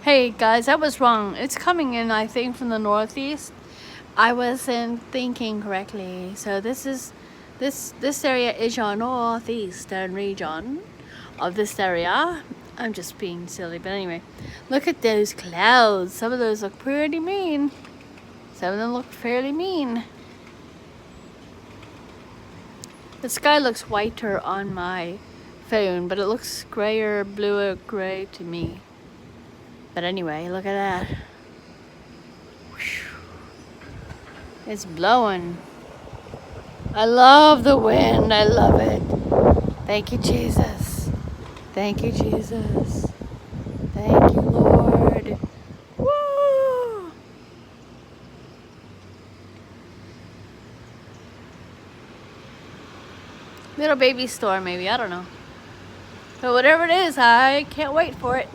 Hey guys, I was wrong. It's coming in, I think, from the northeast. I wasn't thinking correctly. So this area is your northeastern region of this area. I'm just being silly, but anyway, look at those clouds. Some of those look pretty mean. Some of them look fairly mean. The sky looks whiter on my phone, but it looks grayer, bluer gray to me. But anyway, look at that. It's blowing. I love the wind. I love it. Thank you, Jesus. Thank you, Jesus. Thank you, Lord. Woo! Little baby storm, maybe. I don't know. But whatever it is, I can't wait for it.